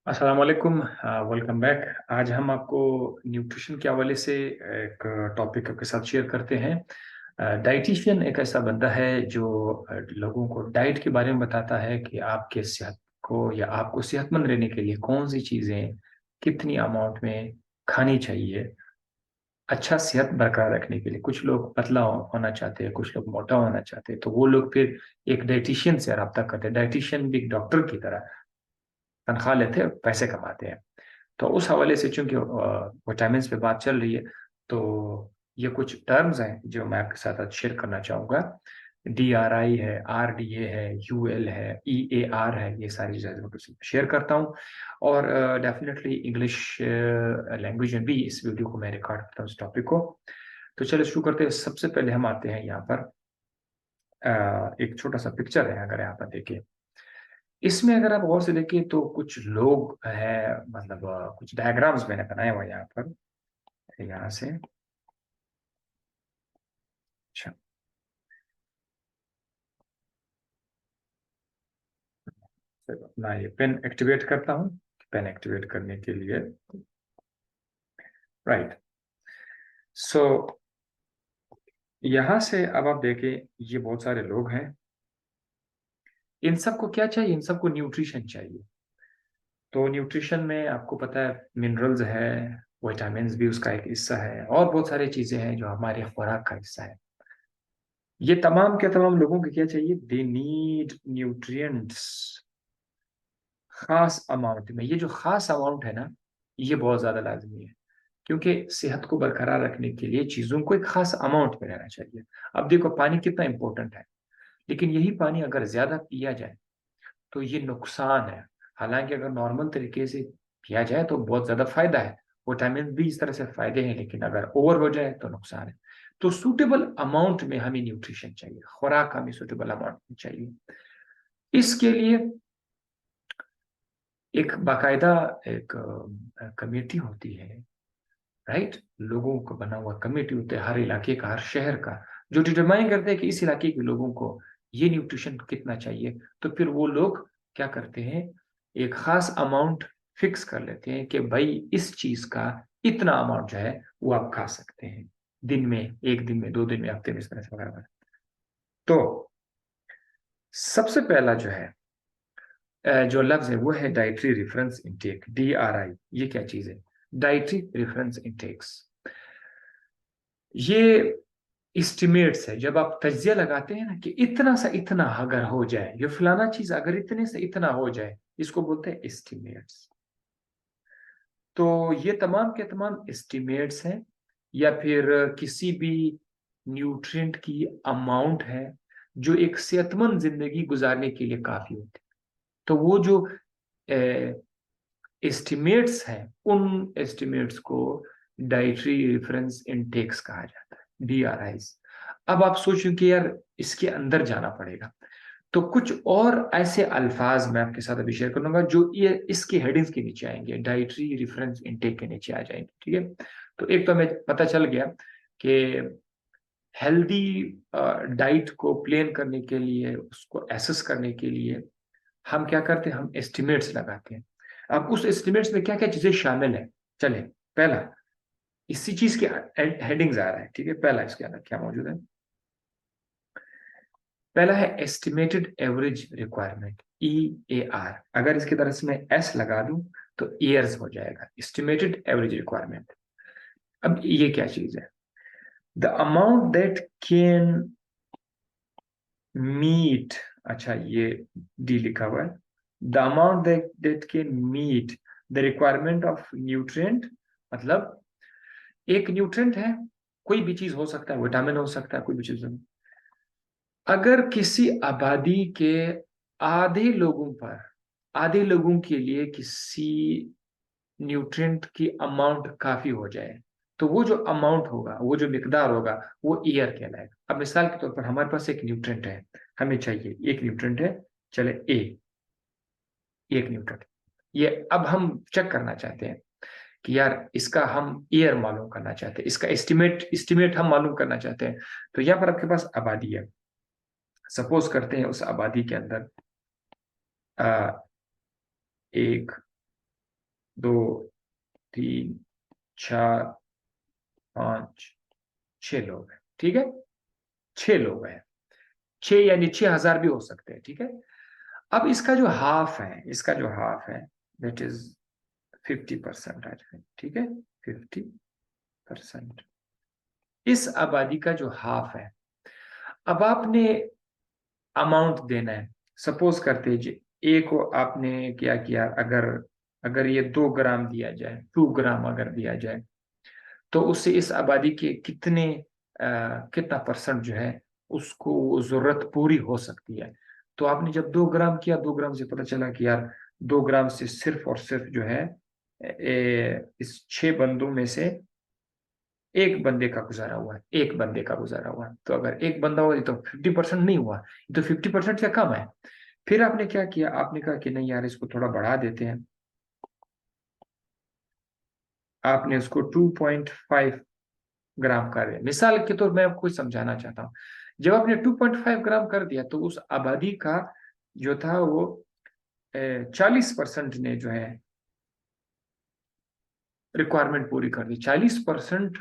अस्सलाम वालेकुम। Welcome back. आज हम आपको न्यूट्रिशन के हवाले से एक टॉपिक आपके साथ शेयर करते हैं। डाइटिशियन एक ऐसा बंदा है जो लोगों को डाइट के बारे में बताता है कि आपके सेहत को या आपको सेहतमंद रहने के लिए कौन सी चीज़ें कितनी अमाउंट में खानी चाहिए। अच्छा सेहत बरकरार रखने के लिए कुछ लोग पतला होना चाहते हैं, कुछ लोग मोटा होना चाहते हैं, तो वो लोग फिर एक डाइटिशियन से रब्ता करते हैं। डाइटिशियन भी एक डॉक्टर की तरह तनख्वाह लेते हैं, पैसे कमाते हैं। तो उस हवाले से चूंकि विटामिन पे बात चल रही है, तो ये कुछ टर्म्स हैं जो मैं आपके साथ आज शेयर करना चाहूँगा। DRI है, RDA है, UL है, EAR है, ये सारी चीज़ें मैं शेयर करता हूँ। और डेफिनेटली इंग्लिश लैंग्वेज में भी इस वीडियो को मैं रिकॉर्ड करता हूँ, इस टॉपिक को। तो चलो शुरू करते हैं। सबसे पहले हम आते हैं यहाँ पर। एक छोटा सा पिक्चर है, अगर यहाँ पर देखिए। इसमें अगर आप गौर से देखें तो कुछ लोग हैं, मतलब कुछ डायग्राम्स मैंने बनाए हुए हैं यहाँ पर। यहाँ से अच्छा, फिर अपना ये पेन एक्टिवेट करता हूँ। पेन एक्टिवेट करने के लिए राइट। सो यहाँ से अब आप देखें, ये बहुत सारे लोग हैं। इन सबको क्या चाहिए? इन सबको न्यूट्रिशन चाहिए। तो न्यूट्रिशन में आपको पता है मिनरल्स है, विटामिन भी उसका एक हिस्सा है, और बहुत सारी चीजें हैं जो हमारे खुराक का हिस्सा है। ये तमाम के तमाम लोगों को क्या चाहिए? दे नीड न्यूट्रिएंट्स, खास अमाउंट में। ये जो खास अमाउंट है ना, ये बहुत ज्यादा लाजमी है, क्योंकि सेहत को बरकरार रखने के लिए चीजों को एक खास अमाउंट में रहना चाहिए। अब देखो पानी कितना इंपॉर्टेंट है, लेकिन यही पानी अगर ज्यादा पिया जाए तो ये नुकसान है। हालांकि अगर नॉर्मल तरीके से पिया जाए तो बहुत ज्यादा फायदा है, विटामिन भी इस तरह से फायदे हैं, लेकिन अगर ओवर हो जाए तो नुकसान है। तो सूटेबल अमाउंट में हमें न्यूट्रिशन चाहिए, खुराक हमें सूटेबल अमाउंट में चाहिए। इसके लिए एक बाकायदा एक कमेटी होती है, राइट। लोगों का बना हुआ कमेटी होता है, हर इलाके का, हर शहर का, जो डिटरमाइन करते हैं कि इस इलाके के लोगों को ये न्यूट्रिशन कितना चाहिए। तो फिर वो लोग क्या करते हैं, एक खास अमाउंट फिक्स कर लेते हैं कि भाई इस चीज का इतना अमाउंट जो है वो आप खा सकते हैं, दिन में, एक दिन में, 2 दिन में, हफ्ते में, इस तरह से वगैरह। तो सबसे पहला जो है जो लफ्ज है वो है डाइटरी रेफरेंस इनटेक, DRI। ये क्या चीज है? Dietary reference intakes. ये इस्टीमेट्स है। जब आप तज्जिया लगाते हैं ना कि इतना सा इतना अगर हो जाए, ये फलाना चीज अगर इतने से इतना हो जाए, इसको बोलते हैं एस्टिमेट्स। तो ये तमाम के तमाम एस्टिमेट्स हैं, या फिर किसी भी न्यूट्रिएंट की अमाउंट है जो एक सेहतमंद जिंदगी गुजारने के लिए काफी होती है। तो वो जो एस्टिमेट्स हैं, उन एस्टिमेट्स को डाइटरी रेफरेंस इंटेक्स कहा जाता है, DRIs। अब आप सोचें कि यार इसके अंदर जाना पड़ेगा, तो कुछ और ऐसे अल्फाज मैं आपके साथ अभी शेयर करूंगा जो ये इसके हेडिंग्स के नीचे आएंगे, डाइटरी रेफरेंस इंटेक के नीचे आ जाएंगे, ठीक है। तो एक तो हमें पता चल गया कि हेल्दी डाइट को प्लान करने के लिए, उसको एसेस करने के लिए हम क्या करते हैं, हम एस्टिमेट्स लगाते हैं। अब उस एस्टिमेट्स में क्या क्या चीजें शामिल है, चले। पहला, इसी चीज के हेडिंग्स आ रहा है, ठीक है। पहला इसके अंदर क्या मौजूद है? पहला है एस्टिमेटेड एवरेज रिक्वायरमेंट, EAR। अगर इसकी तरह से मैं S लगा दूं तो ईयर्स हो जाएगा, एस्टिमेटेड एवरेज रिक्वायरमेंट। अब ये क्या चीज है? The amount that can meet, अच्छा ये D लिखा हुआ है। The amount that can meet the requirement of nutrient, मतलब एक न्यूट्रिएंट है, कोई भी चीज हो सकता है, विटामिन हो सकता है, कोई भी चीज। अगर किसी आबादी के आधे लोगों पर, आधे लोगों के लिए किसी न्यूट्रिएंट की अमाउंट काफी हो जाए, तो वो जो अमाउंट होगा, वो जो मिकदार होगा, वो ईयर कहलाएगा। अब मिसाल के तौर पर हमारे पास एक न्यूट्रिएंट है, हमें चाहिए एक न्यूट्रिएंट है, चले ए, एक न्यूट्रिएंट। ये अब हम चेक करना चाहते हैं कि यार इसका हम ईयर मालूम करना चाहते हैं, इसका एस्टिमेट एस्टिमेट हम मालूम करना चाहते हैं। तो यहाँ पर आपके पास आबादी है। सपोज करते हैं उस आबादी के अंदर आ, एक 2, 3, 4, 5, 6 लोग हैं, ठीक है। 6 लोग हैं, 6 यानी 6,000 भी हो सकते हैं, ठीक है। अब इसका जो हाफ है, इसका जो हाफ है दैट इज 50% आ जाए, ठीक है। 50% इस आबादी का जो हाफ है। अब आपने अमाउंट देना है। सपोज करते हैं जी, ए को आपने क्या किया, अगर अगर ये 2 ग्राम दिया जाए, 2 ग्राम अगर दिया जाए, तो उससे इस आबादी के कितना परसेंट जो है उसको जरूरत पूरी हो सकती है। तो आपने जब 2 ग्राम किया, 2 ग्राम से पता चला कि यार 2 ग्राम से सिर्फ और सिर्फ जो है इस 6 बंदों में से एक बंदे का गुजारा हुआ है, एक बंदे का गुजारा हुआ है। तो अगर एक बंदा हुआ तो 50% नहीं हुआ, ये तो 50% से कम है। फिर आपने क्या किया, आपने कहा कि नहीं यार इसको थोड़ा बढ़ा देते हैं। आपने उसको 2.5 ग्राम कर दिया। मिसाल के तौर मैं आपको समझाना चाहता हूँ। जब आपने 2.5 ग्राम कर दिया तो उस आबादी का जो था वो 40% ने जो है रिक्वायरमेंट पूरी कर दी। 40%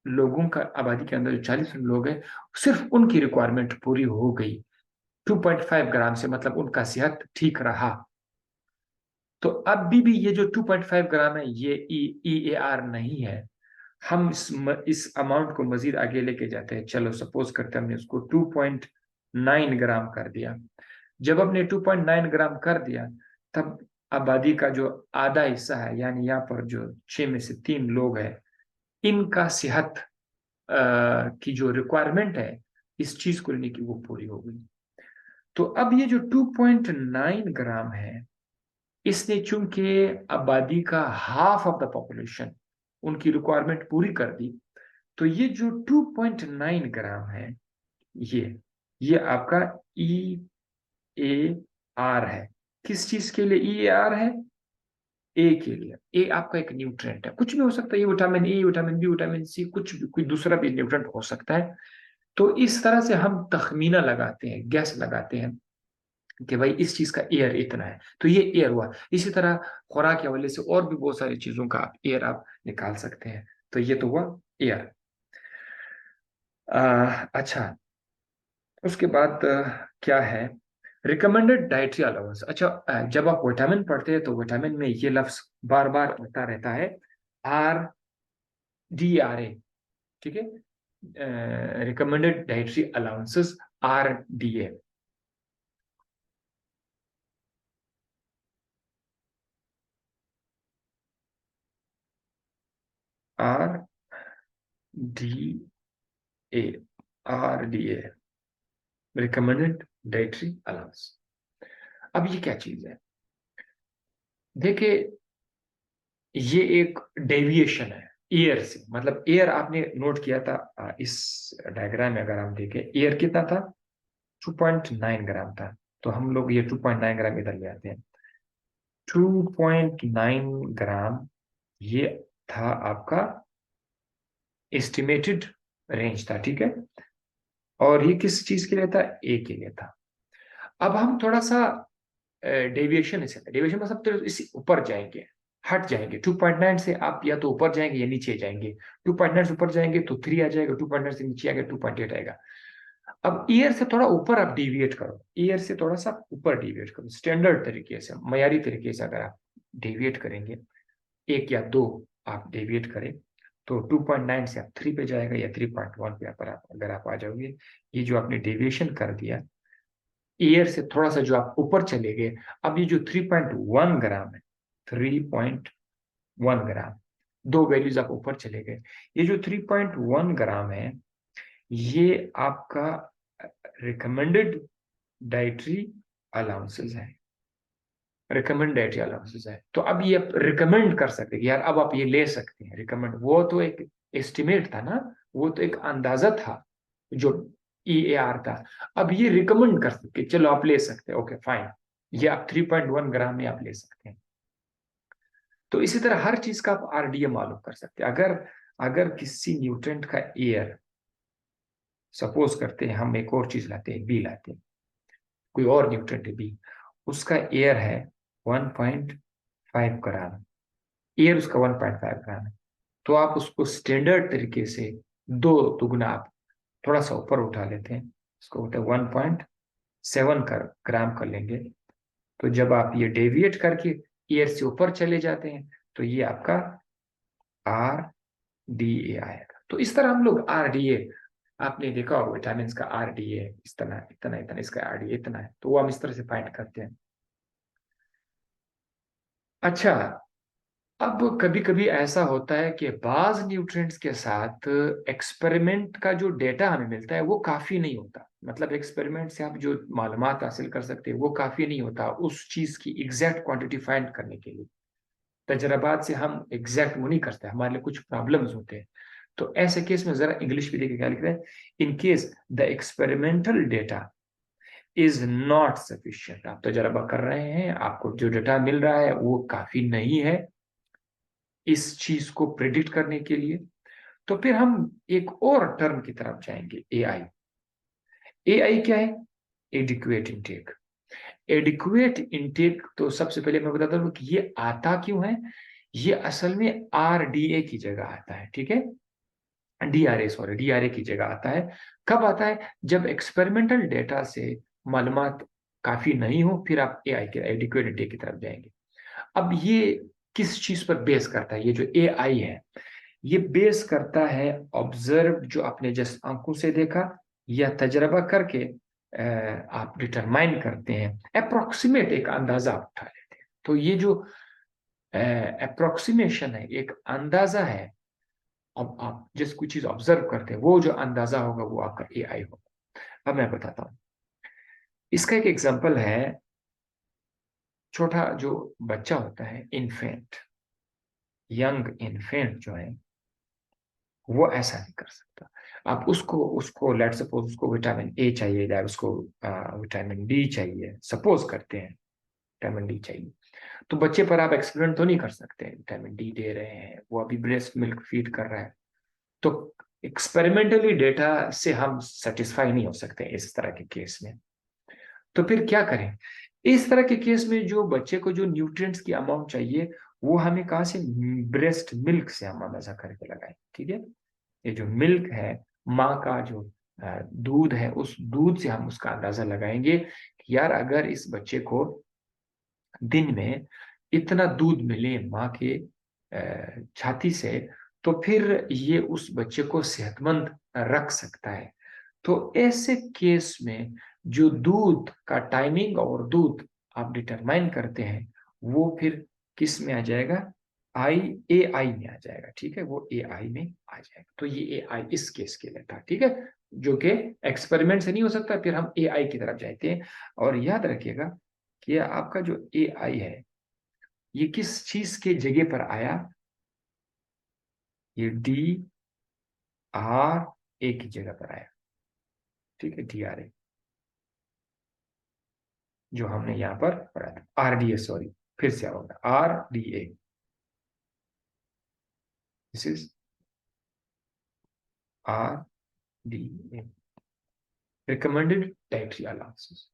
लोगों का, आबादी के अंदर जो 40% लोग हैं, सिर्फ उनकी रिक्वायरमेंट पूरी हो गई 2.5 ग्राम से, मतलब उनका सेहत ठीक रहा। तो अब भी ये जो 2.5 ग्राम है ये EAR नहीं है। हम इस अमाउंट को मजीद आगे लेके जाते हैं। चलो सपोज करते हैं हमने उसको 2.9 ग्राम कर दिया। जब हमने 2.9 ग्राम कर दिया, तब आबादी का जो आधा हिस्सा है, यानी यहाँ पर जो 6 में से 3 लोग हैं, इनका सेहत की जो रिक्वायरमेंट है इस चीज को लेने की, वो पूरी हो गई। तो अब ये जो 2.9 ग्राम है, इसने चूंकि आबादी का हाफ ऑफ द पॉपुलेशन उनकी रिक्वायरमेंट पूरी कर दी, तो ये जो 2.9 ग्राम है, ये आपका EAR है। किस चीज के लिए EAR है? ए के लिए। ए आपका एक न्यूट्रिएंट है, कुछ भी हो सकता है, ये vitamin A, vitamin B, vitamin C, कुछ भी, कोई दूसरा भी न्यूट्रिएंट हो सकता है। तो इस तरह से हम तखमीना लगाते हैं, गैस लगाते हैं कि भाई इस चीज का एयर इतना है, तो ये एयर हुआ। इसी तरह खुराक के हवाले से और भी बहुत सारी चीजों का एयर आप निकाल सकते हैं। तो ये तो हुआ एयर। अच्छा, उसके बाद क्या है, रिकमेंडेड डाइटरी अलाउंस। अच्छा, जब आप विटामिन पढ़ते हैं तो विटामिन में ये लफ्ज बार बार आता रहता है, RDRA, ठीक है। Recommended dietary allowances, RDA। RDA, RDA, recommended dietary allowance. अब ये क्या चीज है? देखिए, ये एक डेविएशन है एयर से। मतलब एयर आपने नोट किया था, इस डायग्राम में अगर हम देखें, एयर कितना था? 2.9 ग्राम था। तो हम लोग ये 2.9 ग्राम इधर ले आते हैं। 2.9 ग्राम ये था आपका एस्टिमेटेड रेंज था, ठीक है। और ये किस चीज के लिए था? ए के लिए था। अब हम थोड़ा सा डेविएशन, इसे डेविएशन मतलब तो इसी ऊपर जाएंगे, हट जाएंगे। 2.9 से आप या तो ऊपर जाएंगे या नीचे जाएंगे। 2.9 से ऊपर जाएंगे तो 3 आ जाएगा, 2.9 से नीचे आएगा 2.8 आएगा। अब ईयर से थोड़ा ऊपर आप डिविएट करो, ईयर से थोड़ा सा ऊपर डिविएट करो, स्टैंडर्ड तरीके से, मयारी तरीके से अगर आप डिविएट करेंगे, 1 या 2 आप डिविएट करें, तो 2.9 से आप 3 पे जाएगा, या 3.1 पे आप अगर आप आ जाओगे। ये जो आपने डेविएशन कर दिया ईयर से थोड़ा सा जो आप ऊपर चले गए, अब ये जो 3.1 ग्राम है, 3.1 ग्राम, 2 वैल्यूज आप ऊपर चले गए। ये जो 3.1 ग्राम है, ये आपका रिकमेंडेड डाइटरी अलाउंसेस है, रिकमेंड डाइटरी अलाउंसेस है। तो अब ये रिकमेंड कर सकते हैं कि यार अब आप ये ले सकते हैं। रिकमेंड वो तो एक एस्टिमेट था ना, वो तो एक अंदाजा था जो EAR था। अब ये रिकमेंड कर सकते, चलो आप ले सकते हैं, ओके फाइन, ये आप 3.1 ग्राम में आप ले सकते हैं। तो इसी तरह हर चीज का आप RDA मालूम कर सकते हैं। अगर अगर किसी न्यूट्रेंट का एयर, सपोज करते हैं हम एक और चीज लाते हैं, बी लाते हैं, कोई और न्यूट्रेंट है बी, उसका एयर है 1.5 ग्राम, एयर उसका 1.5 ग्राम है, तो आप उसको स्टैंडर्ड तरीके से दो दुगना आप थोड़ा सा ऊपर उठा लेते हैं, इसको होता है 1.7 ग्राम कर लेंगे। तो जब आप ये डेविएट करके एयर से ऊपर चले जाते हैं तो ये आपका आर डी ए आएगा। तो इस तरह हम लोग आर डी ए, आपने देखा होगा विटामिन का आर डी ए इस तरह इतना इतना, इसका आर डी ए इतना है, तो वो हम इस तरह से फाइंड करते हैं। अच्छा, अब कभी कभी ऐसा होता है कि बाज न्यूट्रिएंट्स के साथ एक्सपेरिमेंट का जो डेटा हमें मिलता है वो काफी नहीं होता। मतलब एक्सपेरिमेंट से आप जो मालूमात हासिल कर सकते हैं वो काफी नहीं होता उस चीज की एग्जैक्ट क्वांटिटी फाइंड करने के लिए। तजर्बात से हम एग्जैक्ट वो नहीं करते, हमारे लिए कुछ प्रॉब्लम्स होते हैं। तो ऐसे केस में जरा इंग्लिश भी देखिए क्या लिख रहे हैं, in case the experimental data is not sufficient. आप तजर्बा कर रहे हैं, आपको जो डेटा मिल रहा है वो काफी नहीं है इस चीज को प्रिडिक्ट करने के लिए। तो फिर हम एक और टर्म की तरफ जाएंगे, एआई। एआई क्या है? Adequate intake. एडिक्वेट इंटेक, तो सबसे पहले मैं बताता हूँ कि ये आता क्यों है। ये असल में आरडीए की जगह आता है, ठीक है, डीआरए, सॉरी डीआरए की जगह आता है। कब आता है? जब एक्सपेरिमेंटल डेटा से मालूमात काफी नहीं हो, फिर आप एआई के एडिक्वेट इंटेक की तरफ जाएंगे। अब ये किस चीज पर बेस करता है? ये जो एआई है ये बेस करता है ऑब्जर्व, जो आपने जस्ट आंखों से देखा या तजर्बा करके आप डिटरमाइन करते हैं, अप्रोक्सीमेट एक अंदाजा आप उठा लेते हैं। तो ये जो अप्रोक्सीमेशन है, एक अंदाजा है। अब आप जिस कोई चीज ऑब्जर्व करते हैं वो जो अंदाजा होगा वो आपका एआई होगा। अब मैं बताता हूँ, इसका एक एग्जांपल है। छोटा जो बच्चा होता है, इन्फेंट, यंग इन्फेंट जो है, वो ऐसा नहीं कर सकता। आप उसको उसको लेट सपोज उसको विटामिन ए चाहिए या उसको विटामिन डी चाहिए, सपोज करते हैं विटामिन डी चाहिए, तो बच्चे पर आप एक्सपेरिमेंट तो नहीं कर सकते। विटामिन डी दे रहे हैं, वो अभी ब्रेस्ट मिल्क फीड कर रहा है, तो एक्सपेरिमेंटली डेटा से हम सेटिस्फाई नहीं हो सकते इस तरह के केस में। तो फिर क्या करें? इस तरह के केस में जो बच्चे को जो न्यूट्रिएंट्स की अमाउंट चाहिए वो हमें कहाँ से? ब्रेस्ट मिल्क से हम अंदाजा करके लगाएं, ठीक है। ये जो मिल्क है, माँ का जो दूध है, उस दूध से हम उसका अंदाजा लगाएंगे कि यार अगर इस बच्चे को दिन में इतना दूध मिले माँ के छाती से, तो फिर ये उस बच्चे को सेहतमंद रख सकता है। तो ऐसे केस में जो दूध का टाइमिंग और दूध आप डिटरमाइन करते हैं वो फिर किस में आ जाएगा? आई ए आई में आ जाएगा, ठीक है, वो ए आई में आ जाएगा। तो ये ए आई इस केस के लिए था, ठीक है, जो कि एक्सपेरिमेंट से नहीं हो सकता, फिर हम ए आई की तरफ जाते हैं। और याद रखिएगा कि आपका जो ए आई है ये किस चीज के जगह पर आया? ये डी आर ए की जगह पर आया, ठीक है, डी आर ए, जो हमने यहां पर पढ़ा था, आर डी ए, सॉरी, फिर से होगा R D A, this is R D A, recommended dietary allowances.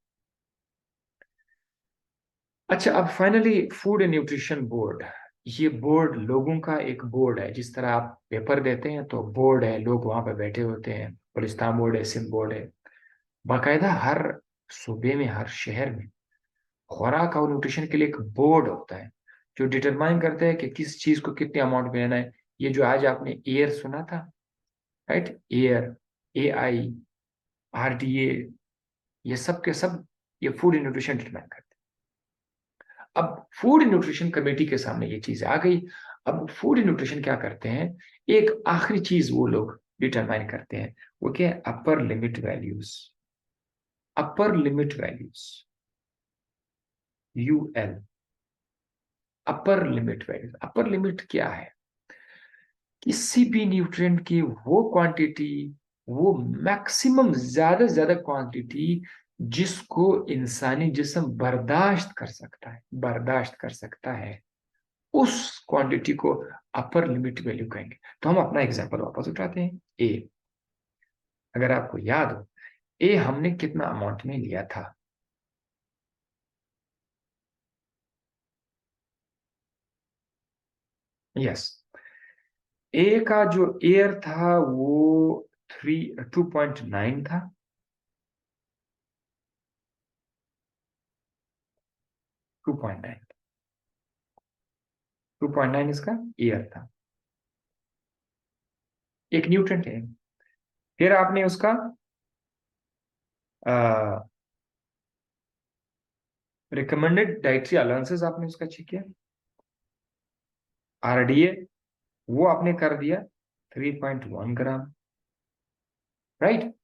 अच्छा, अब finally food and nutrition board. ये बोर्ड लोगों का एक बोर्ड है, जिस तरह आप पेपर देते हैं तो बोर्ड है, लोग वहां पर बैठे होते हैं, पुलिस्तान बोर्ड है, सिंध बोर्ड है। बाकायदा हर सूबे में, हर शहर में खुराक और न्यूट्रिशन के लिए एक बोर्ड होता है जो डिटरमाइन करता है कि किस चीज को कितने अमाउंट में लेना है। ये जो आज आपने एयर सुना था, right, air, A I, R D A, ये सब के सब ये फूड एंड न्यूट्रिशन डिटरमाइन करते हैं। अब फूड एंड न्यूट्रिशन कमेटी के सामने ये चीज आ गई। अब फूड एंड न्यूट्रिशन क्या करते हैं? एक आखिरी चीज वो लोग डिटरमाइन करते हैं, वो क्या है? Upper limit values. Upper limit values, UL, upper limit values. Upper limit क्या है? किसी भी न्यूट्रिएंट की वो क्वांटिटी, वो मैक्सिमम ज्यादा से ज्यादा क्वांटिटी जिसको इंसानी जिस्म बर्दाश्त कर सकता है, बर्दाश्त कर सकता है, उस क्वांटिटी को अपर लिमिट वैल्यू कहेंगे। तो हम अपना एग्जांपल वापस उठाते हैं, ए। अगर आपको याद हो, ए हमने कितना अमाउंट में लिया था? यस, ए का जो एयर था वो 2.9 था। 2.9, 2.9 इसका एयर था, एक न्यूट्रेंट है। फिर आपने उसका रिकमेंडेड डाइटरी अलाउंसेस आपने उसका चेक किया, आरडीए वो आपने कर दिया 3.1 ग्राम, राइट।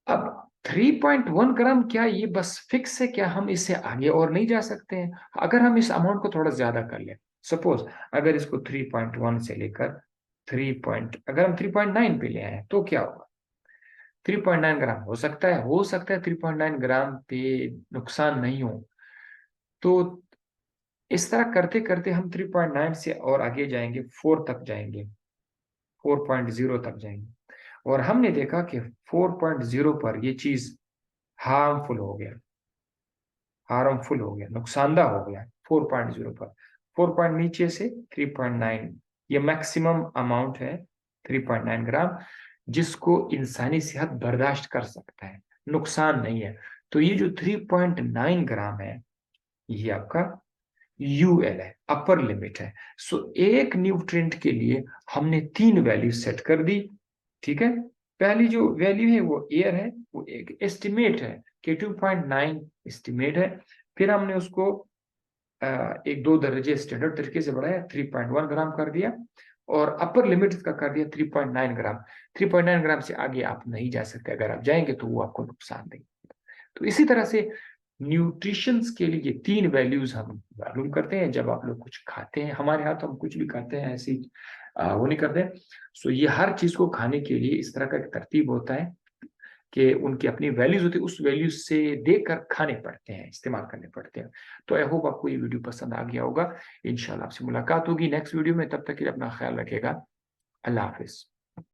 अब 3.1 ग्राम क्या ये बस फिक्स है? क्या हम इससे आगे और नहीं जा सकते हैं? अगर हम इस अमाउंट को थोड़ा ज्यादा कर लें, सपोज अगर इसको 3.1 से लेकर अगर हम 3.9 पे ले आए तो क्या होगा? 3.9 ग्राम हो सकता है 3.9 ग्राम पे नुकसान नहीं हो। तो इस तरह करते करते हम 3.9 से और आगे जाएंगे, 4 तक जाएंगे, 4.0 तक जाएंगे, और हमने देखा कि 4.0 पर ये चीज हार्मफुल हो गया, नुकसानदा हो गया 4.0 पर। 4 पॉइंट नीचे से 3.9, ये मैक्सिमम अमाउंट है 3.9 ग्राम, जिसको इंसानी सेहत बर्दाश्त कर सकता है, नुकसान नहीं है। तो ये जो 3.9 ग्राम है, ये आपका यूएल है, अपर लिमिट है। सो एक न्यूट्रिएंट के लिए हमने 3 वैल्यू सेट कर दी, ठीक है। पहली जो वैल्यू है वो एयर है, वो एक एस्टिमेट है कि 2.9 एस्टिमेट है। फिर हमने उसको एक 2 दर्जे स्टैंडर्ड तरीके से बढ़ाया, 3.1 ग्राम कर दिया, और अपर लिमिट का कर दिया 3.9 ग्राम। 3.9 ग्राम से आगे आप नहीं जा सकते, अगर आप जाएंगे तो वो आपको नुकसान देंगे। तो इसी तरह से न्यूट्रिशंस के लिए 3 वैल्यूज हम मालूम करते हैं जब आप लोग कुछ खाते हैं। हमारे यहाँ तो हम कुछ भी खाते हैं, ऐसी वो नहीं करते। सो ये हर चीज को खाने के लिए इस तरह का एक तरतीब होता है कि उनकी अपनी वैल्यूज होती है, उस वैल्यूज से देखकर खाने पड़ते हैं, इस्तेमाल करने पड़ते हैं। तो आई होप आपको ये वीडियो पसंद आ गया होगा। इंशाल्लाह आपसे मुलाकात होगी नेक्स्ट वीडियो में, तब तक के लिए अपना ख्याल रखेगा। अल्लाह हाफिज।